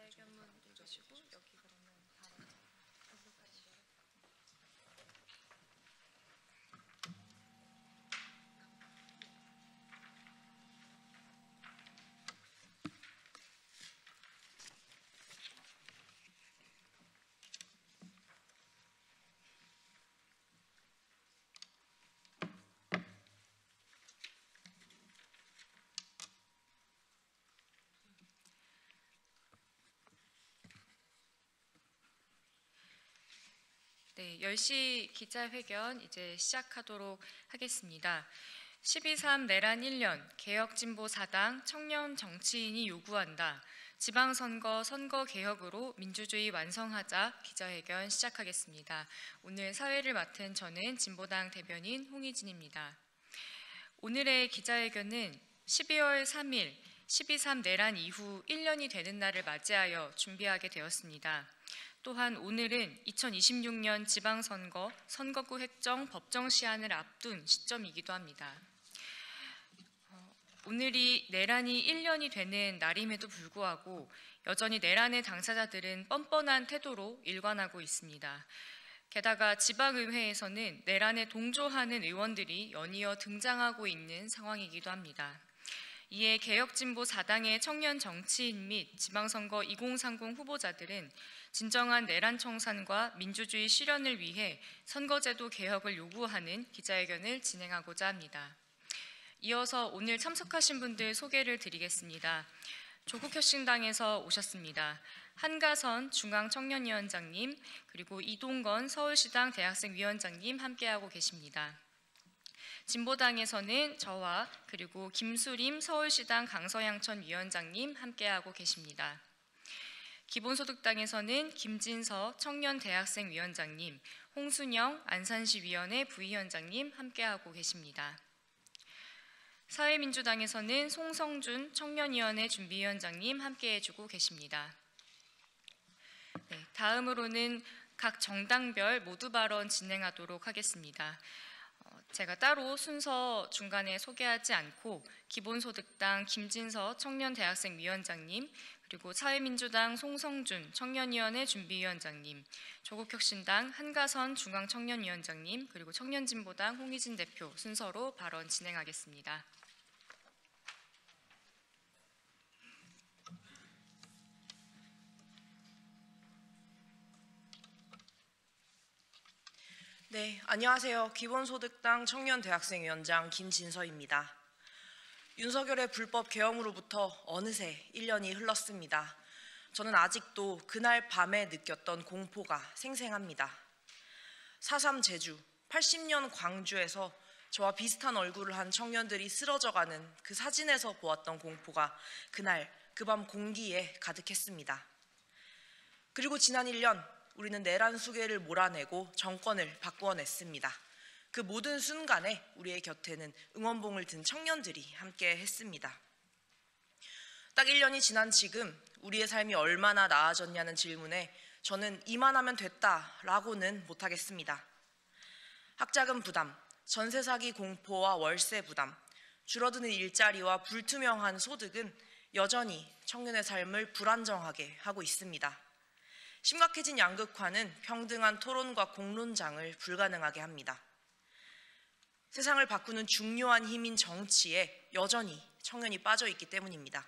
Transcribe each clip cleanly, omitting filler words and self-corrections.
기자회견문 읽으시고 여기 그러면 발언 등록하시죠. 네, 10시 기자회견 이제 시작하도록 하겠습니다. 12.3 내란 1년, 개혁진보 4당 청년 정치인이 요구한다. 지방선거 선거개혁으로 민주주의 완성하자 기자회견 시작하겠습니다. 오늘 사회를 맡은 저는 진보당 대변인 홍희진입니다. 오늘의 기자회견은 12월 3일 12.3 내란 이후 1년이 되는 날을 맞이하여 준비하게 되었습니다. 또한 오늘은 2026년 지방선거 선거구 획정 법정 시한을 앞둔 시점이기도 합니다. 오늘이 내란이 1년이 되는 날임에도 불구하고 여전히 내란의 당사자들은 뻔뻔한 태도로 일관하고 있습니다. 게다가 지방의회에서는 내란에 동조하는 의원들이 연이어 등장하고 있는 상황이기도 합니다. 이에 개혁진보 4당의 청년 정치인 및 지방선거 2030 후보자들은 진정한 내란 청산과 민주주의 실현을 위해 선거제도 개혁을 요구하는 기자회견을 진행하고자 합니다. 이어서 오늘 참석하신 분들 소개를 드리겠습니다. 조국혁신당에서 오셨습니다. 한가선 중앙청년위원장님, 그리고 이동건 서울시당 대학생위원장님 함께하고 계십니다. 진보당에서는 저와 그리고 김수림 서울시당 강서양천 위원장님 함께하고 계십니다. 기본소득당에서는 김진서 청년대학생위원장님, 홍순영 안산시위원회 부위원장님 함께하고 계십니다. 사회민주당에서는 송성준 청년위원회 준비위원장님 함께해주고 계십니다. 네, 다음으로는 각 정당별 모두 발언 진행하도록 하겠습니다. 제가 따로 순서 중간에 소개하지 않고 기본소득당 김진서 청년대학생위원장님, 그리고 사회민주당 송성준 청년위원회 준비위원장님, 조국혁신당 한가선 중앙청년위원장님, 그리고 청년진보당 홍희진 대표 순서로 발언 진행하겠습니다. 네, 안녕하세요. 기본소득당 청년대학생위원장 김진서입니다. 윤석열의 불법 계엄으로부터 어느새 1년이 흘렀습니다. 저는 아직도 그날 밤에 느꼈던 공포가 생생합니다. 4.3 제주, 80년 광주에서 저와 비슷한 얼굴을 한 청년들이 쓰러져가는 그 사진에서 보았던 공포가 그날 그 밤 공기에 가득했습니다. 그리고 지난 1년 우리는 내란 수괴를 몰아내고 정권을 바꾸어냈습니다. 그 모든 순간에 우리의 곁에는 응원봉을 든 청년들이 함께 했습니다. 딱 1년이 지난 지금 우리의 삶이 얼마나 나아졌냐는 질문에 저는 이만하면 됐다라고는 못하겠습니다. 학자금 부담, 전세 사기 공포와 월세 부담, 줄어드는 일자리와 불투명한 소득은 여전히 청년의 삶을 불안정하게 하고 있습니다. 심각해진 양극화는 평등한 토론과 공론장을 불가능하게 합니다. 세상을 바꾸는 중요한 힘인 정치에 여전히 청년이 빠져 있기 때문입니다.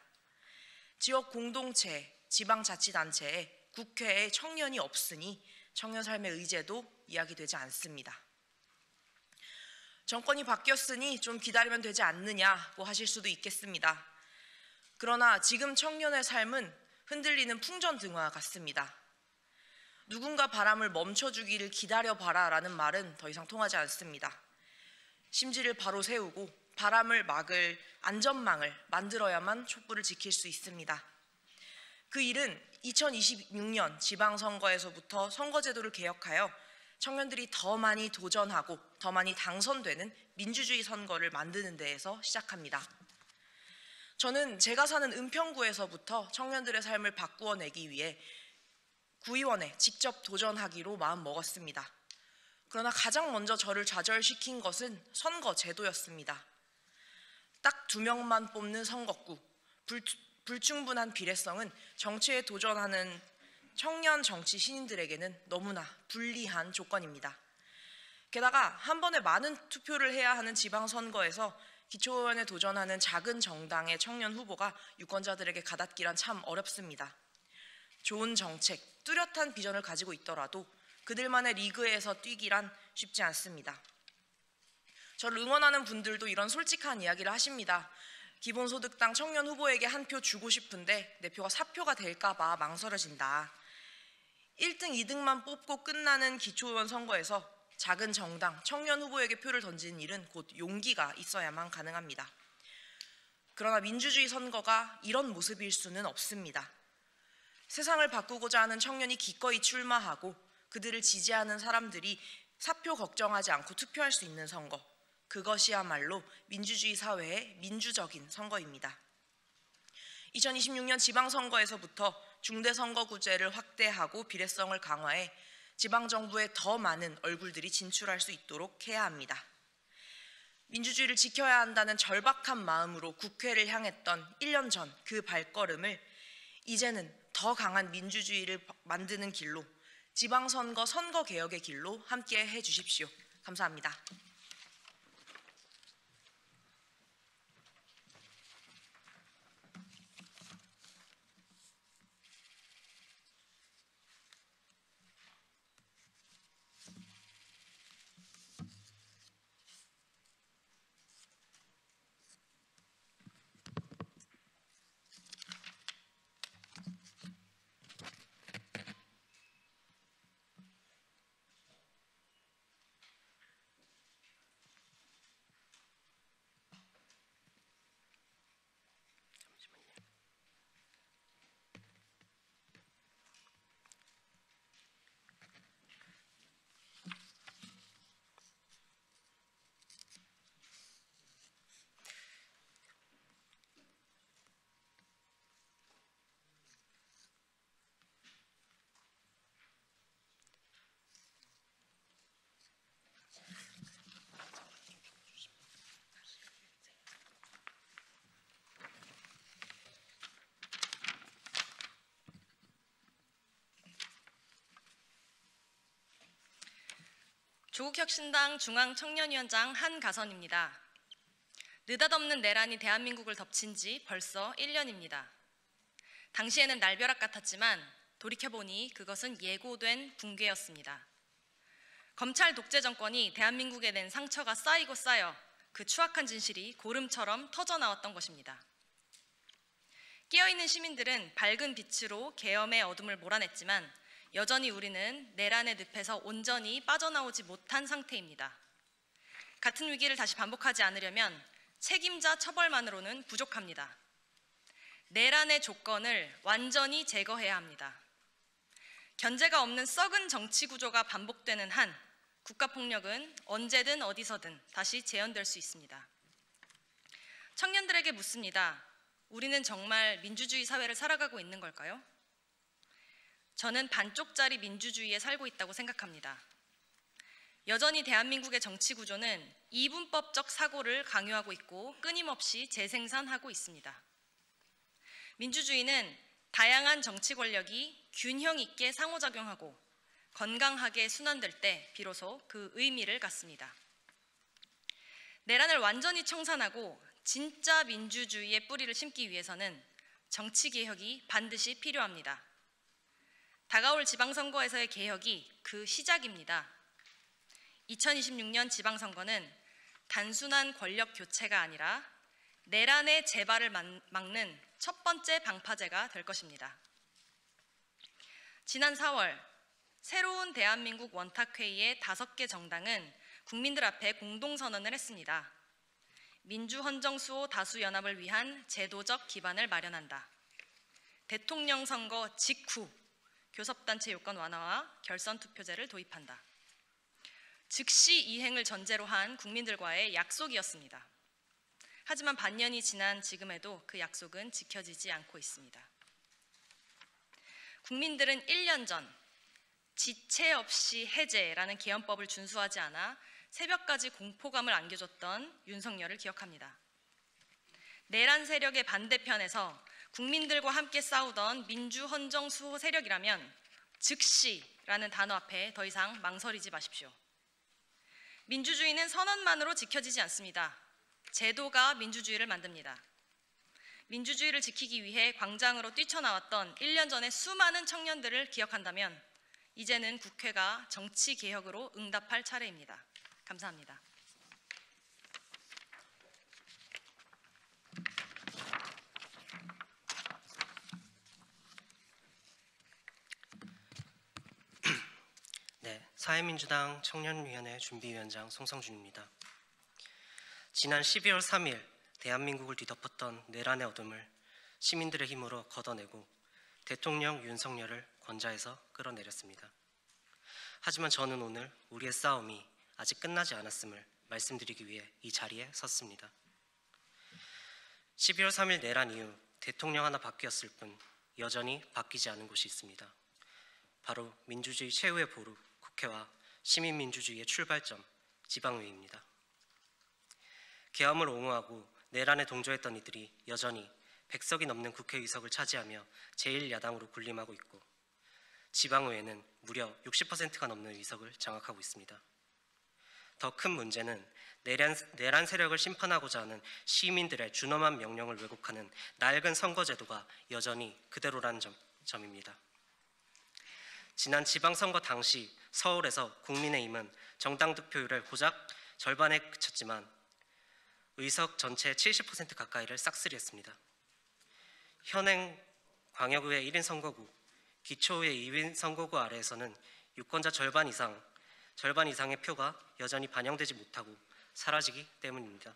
지역 공동체, 지방자치단체에 국회에 청년이 없으니 청년 삶의 의제도 이야기되지 않습니다. 정권이 바뀌었으니 좀 기다리면 되지 않느냐고 하실 수도 있겠습니다. 그러나 지금 청년의 삶은 흔들리는 풍전등화 같습니다. 누군가 바람을 멈춰주기를 기다려봐라 라는 말은 더 이상 통하지 않습니다. 심지를 바로 세우고 바람을 막을 안전망을 만들어야만 촛불을 지킬 수 있습니다. 그 일은 2026년 지방선거에서부터 선거제도를 개혁하여 청년들이 더 많이 도전하고 더 많이 당선되는 민주주의 선거를 만드는 데에서 시작합니다. 저는 제가 사는 은평구에서부터 청년들의 삶을 바꾸어내기 위해 구의원에 직접 도전하기로 마음먹었습니다. 그러나 가장 먼저 저를 좌절시킨 것은 선거 제도였습니다. 딱 2명만 뽑는 선거구, 불충분한 비례성은 정치에 도전하는 청년 정치 신인들에게는 너무나 불리한 조건입니다. 게다가 한 번에 많은 투표를 해야 하는 지방선거에서 기초의원에 도전하는 작은 정당의 청년 후보가 유권자들에게 가닿기란 참 어렵습니다. 좋은 정책, 뚜렷한 비전을 가지고 있더라도 그들만의 리그에서 뛰기란 쉽지 않습니다. 저를 응원하는 분들도 이런 솔직한 이야기를 하십니다. 기본소득당 청년 후보에게 한 표 주고 싶은데 내 표가 사표가 될까 봐 망설여진다. 1등, 2등만 뽑고 끝나는 기초의원 선거에서 작은 정당, 청년 후보에게 표를 던지는 일은 곧 용기가 있어야만 가능합니다. 그러나 민주주의 선거가 이런 모습일 수는 없습니다. 세상을 바꾸고자 하는 청년이 기꺼이 출마하고 그들을 지지하는 사람들이 사표 걱정하지 않고 투표할 수 있는 선거, 그것이야말로 민주주의 사회의 민주적인 선거입니다. 2026년 지방선거에서부터 중대선거구제를 확대하고 비례성을 강화해 지방정부에 더 많은 얼굴들이 진출할 수 있도록 해야 합니다. 민주주의를 지켜야 한다는 절박한 마음으로 국회를 향했던 1년 전 그 발걸음을 이제는 더 강한 민주주의를 만드는 길로, 지방선거 선거개혁의 길로 함께 해주십시오. 감사합니다. 조국혁신당 중앙청년위원장 한가선입니다. 느닷없는 내란이 대한민국을 덮친 지 벌써 1년입니다. 당시에는 날벼락 같았지만 돌이켜보니 그것은 예고된 붕괴였습니다. 검찰 독재 정권이 대한민국에 낸 상처가 쌓이고 쌓여 그 추악한 진실이 고름처럼 터져나왔던 것입니다. 깨어있는 시민들은 밝은 빛으로 계엄의 어둠을 몰아냈지만 여전히 우리는 내란의 늪에서 온전히 빠져나오지 못한 상태입니다. 같은 위기를 다시 반복하지 않으려면 책임자 처벌만으로는 부족합니다. 내란의 조건을 완전히 제거해야 합니다. 견제가 없는 썩은 정치 구조가 반복되는 한 국가폭력은 언제든 어디서든 다시 재현될 수 있습니다. 청년들에게 묻습니다. 우리는 정말 민주주의 사회를 살아가고 있는 걸까요? 저는 반쪽짜리 민주주의에 살고 있다고 생각합니다. 여전히 대한민국의 정치 구조는 이분법적 사고를 강요하고 있고 끊임없이 재생산하고 있습니다. 민주주의는 다양한 정치 권력이 균형 있게 상호작용하고 건강하게 순환될 때 비로소 그 의미를 갖습니다. 내란을 완전히 청산하고 진짜 민주주의의 뿌리를 심기 위해서는 정치개혁이 반드시 필요합니다. 다가올 지방선거에서의 개혁이 그 시작입니다. 2026년 지방선거는 단순한 권력 교체가 아니라 내란의 재발을 막는 첫 번째 방파제가 될 것입니다. 지난 4월 새로운 대한민국 원탁회의의 5개 정당은 국민들 앞에 공동선언을 했습니다. 민주헌정수호 다수연합을 위한 제도적 기반을 마련한다. 대통령 선거 직후 교섭단체 요건 완화와 결선투표제를 도입한다. 즉시 이행을 전제로 한 국민들과의 약속이었습니다. 하지만 반년이 지난 지금에도 그 약속은 지켜지지 않고 있습니다. 국민들은 1년 전 지체 없이 해제라는 개헌법을 준수하지 않아 새벽까지 공포감을 안겨줬던 윤석열을 기억합니다. 내란 세력의 반대편에서 국민들과 함께 싸우던 민주헌정 수호 세력이라면 즉시라는 단어 앞에 더 이상 망설이지 마십시오. 민주주의는 선언만으로 지켜지지 않습니다. 제도가 민주주의를 만듭니다. 민주주의를 지키기 위해 광장으로 뛰쳐나왔던 1년 전의 수많은 청년들을 기억한다면 이제는 국회가 정치 개혁으로 응답할 차례입니다. 감사합니다. 네, 사회민주당 청년위원회 준비위원장 송성준입니다. 지난 12월 3일 대한민국을 뒤덮었던 내란의 어둠을 시민들의 힘으로 걷어내고 대통령 윤석열을 권좌에서 끌어내렸습니다. 하지만 저는 오늘 우리의 싸움이 아직 끝나지 않았음을 말씀드리기 위해 이 자리에 섰습니다. 12월 3일 내란 이후 대통령 하나 바뀌었을 뿐 여전히 바뀌지 않은 곳이 있습니다. 바로 민주주의 최후의 보루 국회와 시민민주주의의 출발점 지방의회입니다. 계엄을 옹호하고 내란에 동조했던 이들이 여전히 100석이 넘는 국회의석을 차지하며 제1야당으로 군림하고 있고 지방의회는 무려 60%가 넘는 의석을 장악하고 있습니다. 더 큰 문제는 내란 세력을 심판하고자 하는 시민들의 준엄한 명령을 왜곡하는 낡은 선거제도가 여전히 그대로라는 점입니다. 지난 지방선거 당시 서울에서 국민의힘은 정당 득표율을 고작 절반에 그쳤지만 의석 전체의 70% 가까이를 싹쓸이했습니다. 현행 광역의회 1인 선거구, 기초의회 2인 선거구 아래에서는 유권자 절반 이상의 표가 여전히 반영되지 못하고 사라지기 때문입니다.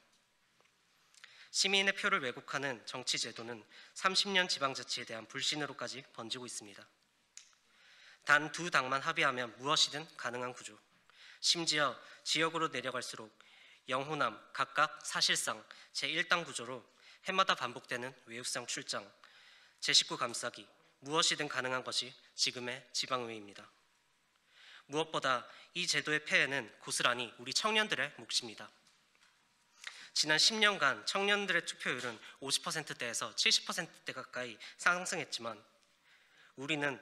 시민의 표를 왜곡하는 정치 제도는 30년 지방자치에 대한 불신으로까지 번지고 있습니다. 단 두 당만 합의하면 무엇이든 가능한 구조. 심지어 지역으로 내려갈수록 영호남 각각 사실상 제1당 구조로 해마다 반복되는 외유성 출장, 제19 감싸기, 무엇이든 가능한 것이 지금의 지방의회입니다. 무엇보다 이 제도의 폐해는 고스란히 우리 청년들의 몫입니다. 지난 10년간 청년들의 투표율은 50%대에서 70%대 가까이 상승했지만 우리는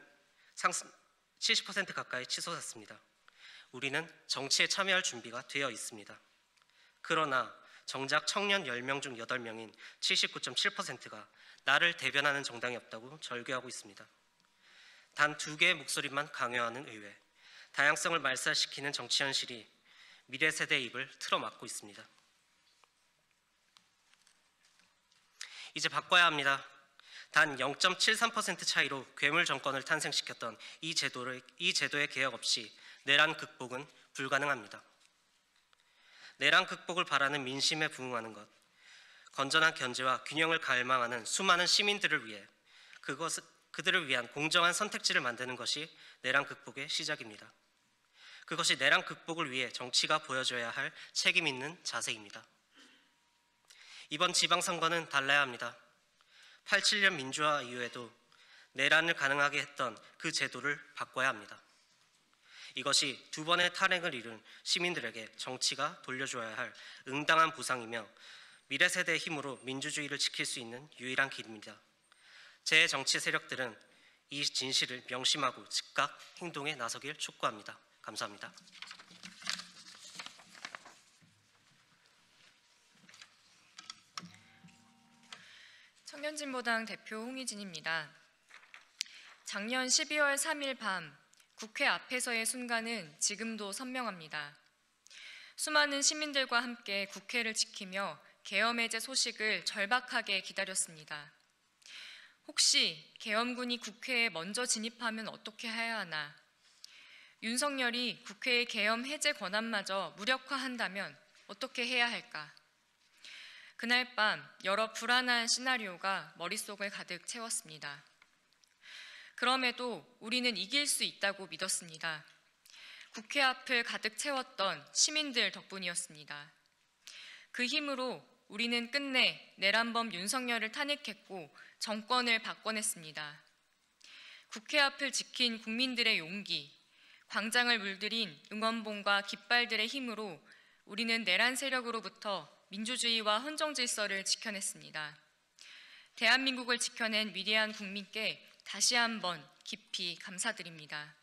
70% 가까이 치솟았습니다. 우리는 정치에 참여할 준비가 되어 있습니다. 그러나 정작 청년 10명 중 8명인 79.7%가 나를 대변하는 정당이 없다고 절규하고 있습니다. 단 두 개의 목소리만 강요하는 의회, 다양성을 말살시키는 정치 현실이 미래 세대의 입을 틀어막고 있습니다. 이제 바꿔야 합니다. 단 0.73% 차이로 괴물 정권을 탄생시켰던 이 제도의 개혁 없이 내란 극복은 불가능합니다. 내란 극복을 바라는 민심에 부응하는 것, 건전한 견제와 균형을 갈망하는 수많은 시민들을 위해 그들을 위한 공정한 선택지를 만드는 것이 내란 극복의 시작입니다. 그것이 내란 극복을 위해 정치가 보여줘야 할 책임 있는 자세입니다. 이번 지방선거는 달라야 합니다. 87년 민주화 이후에도 내란을 가능하게 했던 그 제도를 바꿔야 합니다. 이것이 두 번의 탄핵을 이룬 시민들에게 정치가 돌려줘야 할 응당한 보상이며 미래 세대의 힘으로 민주주의를 지킬 수 있는 유일한 길입니다. 제 정치 세력들은 이 진실을 명심하고 즉각 행동에 나서길 촉구합니다. 감사합니다. 청년진보당 대표 홍희진입니다. 작년 12월 3일 밤 국회 앞에서의 순간은 지금도 선명합니다. 수많은 시민들과 함께 국회를 지키며 계엄 해제 소식을 절박하게 기다렸습니다. 혹시 계엄군이 국회에 먼저 진입하면 어떻게 해야 하나? 윤석열이 국회의 계엄 해제 권한마저 무력화한다면 어떻게 해야 할까? 그날 밤 여러 불안한 시나리오가 머릿속을 가득 채웠습니다. 그럼에도 우리는 이길 수 있다고 믿었습니다. 국회 앞을 가득 채웠던 시민들 덕분이었습니다. 그 힘으로 우리는 끝내 내란범 윤석열을 탄핵했고 정권을 바꿔냈습니다. 국회 앞을 지킨 국민들의 용기, 광장을 물들인 응원봉과 깃발들의 힘으로 우리는 내란 세력으로부터 민주주의와 헌정 질서를 지켜냈습니다. 대한민국을 지켜낸 위대한 국민께 다시 한번 깊이 감사드립니다.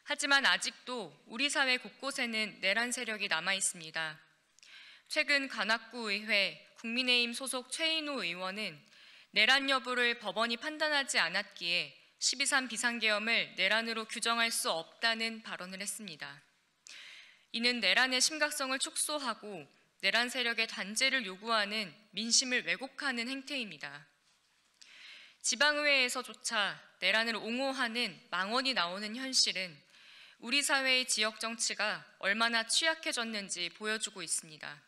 하지만 아직도 우리 사회 곳곳에는 내란 세력이 남아 있습니다. 최근 관악구의회 국민의힘 소속 최인호 의원은 내란 여부를 법원이 판단하지 않았기에 12.3 비상계엄을 내란으로 규정할 수 없다는 발언을 했습니다. 이는 내란의 심각성을 축소하고 내란 세력의 단죄를 요구하는 민심을 왜곡하는 행태입니다. 지방의회에서조차 내란을 옹호하는 망언이 나오는 현실은 우리 사회의 지역 정치가 얼마나 취약해졌는지 보여주고 있습니다.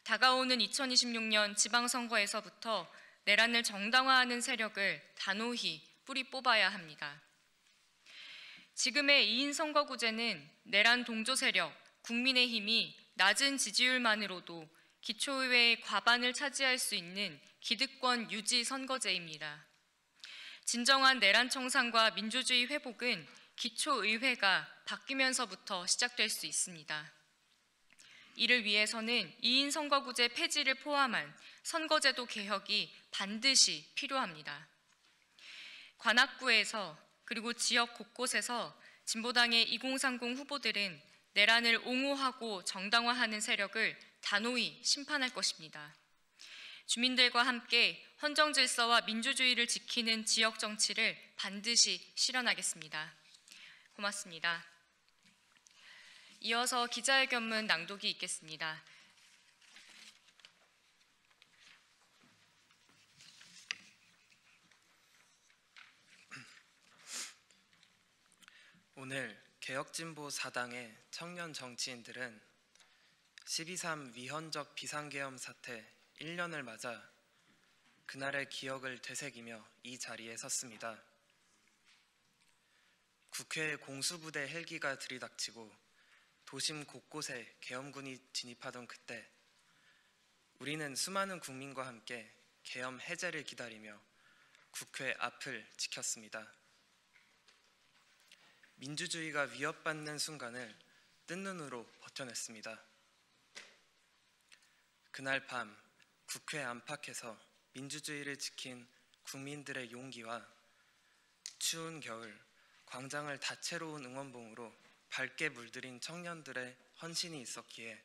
다가오는 2026년 지방선거에서부터 내란을 정당화하는 세력을 단호히 뿌리 뽑아야 합니다. 지금의 2인 선거구제는 내란 동조 세력 국민의힘이 낮은 지지율만으로도 기초의회의 과반을 차지할 수 있는 기득권 유지 선거제입니다. 진정한 내란 청산과 민주주의 회복은 기초의회가 바뀌면서부터 시작될 수 있습니다. 이를 위해서는 2인 선거구제 폐지를 포함한 선거제도 개혁이 반드시 필요합니다. 관악구에서 그리고 지역 곳곳에서 진보당의 2030 후보들은 내란을 옹호하고 정당화하는 세력을 단호히 심판할 것입니다. 주민들과 함께 헌정 질서와 민주주의를 지키는 지역 정치를 반드시 실현하겠습니다. 고맙습니다. 이어서 기자회견문 낭독이 있겠습니다. 오늘 개혁진보 4당의 청년 정치인들은 12.3 위헌적 비상계엄 사태 1년을 맞아 그날의 기억을 되새기며 이 자리에 섰습니다. 국회에 공수부대 헬기가 들이닥치고 도심 곳곳에 계엄군이 진입하던 그때 우리는 수많은 국민과 함께 계엄 해제를 기다리며 국회 앞을 지켰습니다. 민주주의가 위협받는 순간을 뜬 눈으로 버텨냈습니다. 그날 밤 국회 안팎에서 민주주의를 지킨 국민들의 용기와 추운 겨울 광장을 다채로운 응원봉으로 밝게 물들인 청년들의 헌신이 있었기에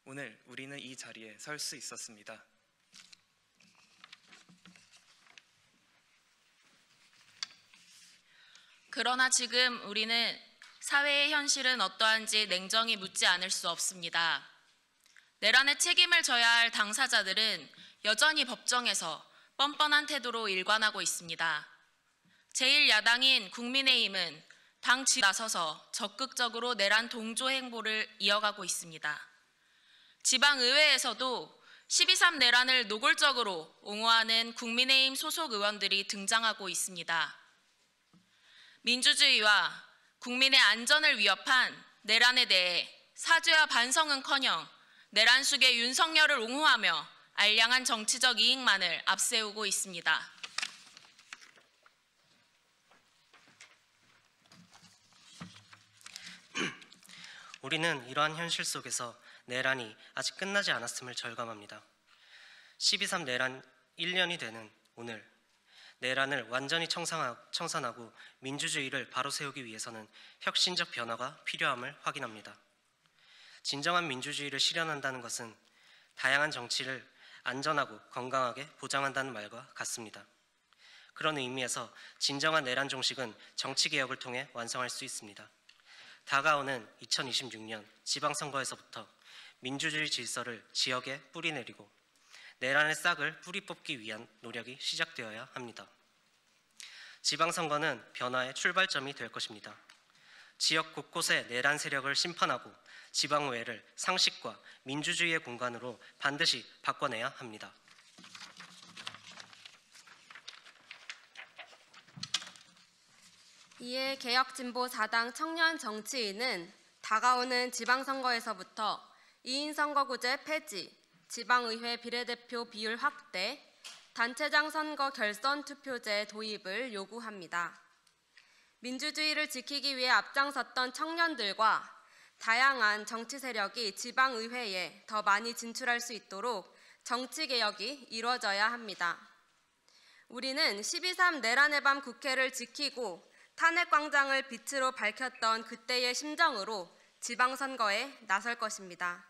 오늘 우리는 이 자리에 설 수 있었습니다. 그러나 지금 우리는 사회의 현실은 어떠한지 냉정히 묻지 않을 수 없습니다. 내란의 책임을 져야 할 당사자들은 여전히 법정에서 뻔뻔한 태도로 일관하고 있습니다. 제1야당인 국민의힘은 당 지도에 나서서 적극적으로 내란 동조 행보를 이어가고 있습니다. 지방의회에서도 12.3 내란을 노골적으로 옹호하는 국민의힘 소속 의원들이 등장하고 있습니다. 민주주의와 국민의 안전을 위협한 내란에 대해 사죄와 반성은커녕 내란 숙의 윤석열을 옹호하며 알량한 정치적 이익만을 앞세우고 있습니다. 우리는 이러한 현실 속에서 내란이 아직 끝나지 않았음을 절감합니다. 12.3 내란 1년이 되는 오늘 내란을 완전히 청산하고 민주주의를 바로 세우기 위해서는 혁신적 변화가 필요함을 확인합니다. 진정한 민주주의를 실현한다는 것은 다양한 정치를 안전하고 건강하게 보장한다는 말과 같습니다. 그런 의미에서 진정한 내란 종식은 정치개혁을 통해 완성할 수 있습니다. 다가오는 2026년 지방선거에서부터 민주주의 질서를 지역에 뿌리내리고 내란의 싹을 뿌리 뽑기 위한 노력이 시작되어야 합니다. 지방선거는 변화의 출발점이 될 것입니다. 지역 곳곳의 내란 세력을 심판하고 지방의회를 상식과 민주주의의 공간으로 반드시 바꿔내야 합니다. 이에 개혁진보 4당 청년 정치인은 다가오는 지방선거에서부터 2인 선거구제 폐지, 지방의회 비례대표 비율 확대, 단체장 선거 결선 투표제 도입을 요구합니다. 민주주의를 지키기 위해 앞장섰던 청년들과 다양한 정치 세력이 지방의회에 더 많이 진출할 수 있도록 정치개혁이 이루어져야 합니다. 우리는 12.3 내란의 밤 국회를 지키고 탄핵광장을 빛으로 밝혔던 그때의 심정으로 지방선거에 나설 것입니다.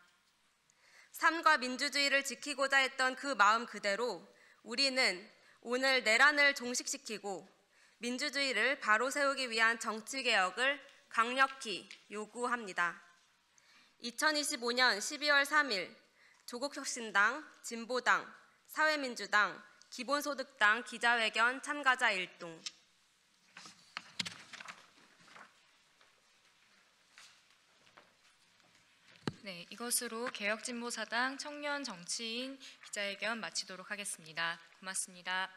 삶과 민주주의를 지키고자 했던 그 마음 그대로 우리는 오늘 내란을 종식시키고 민주주의를 바로 세우기 위한 정치개혁을 강력히 요구합니다. 2025년 12월 3일 조국혁신당, 진보당, 사회민주당, 기본소득당 기자회견 참가자 일동. 네, 이것으로 개혁진보사당 청년 정치인 기자회견 마치도록 하겠습니다. 고맙습니다.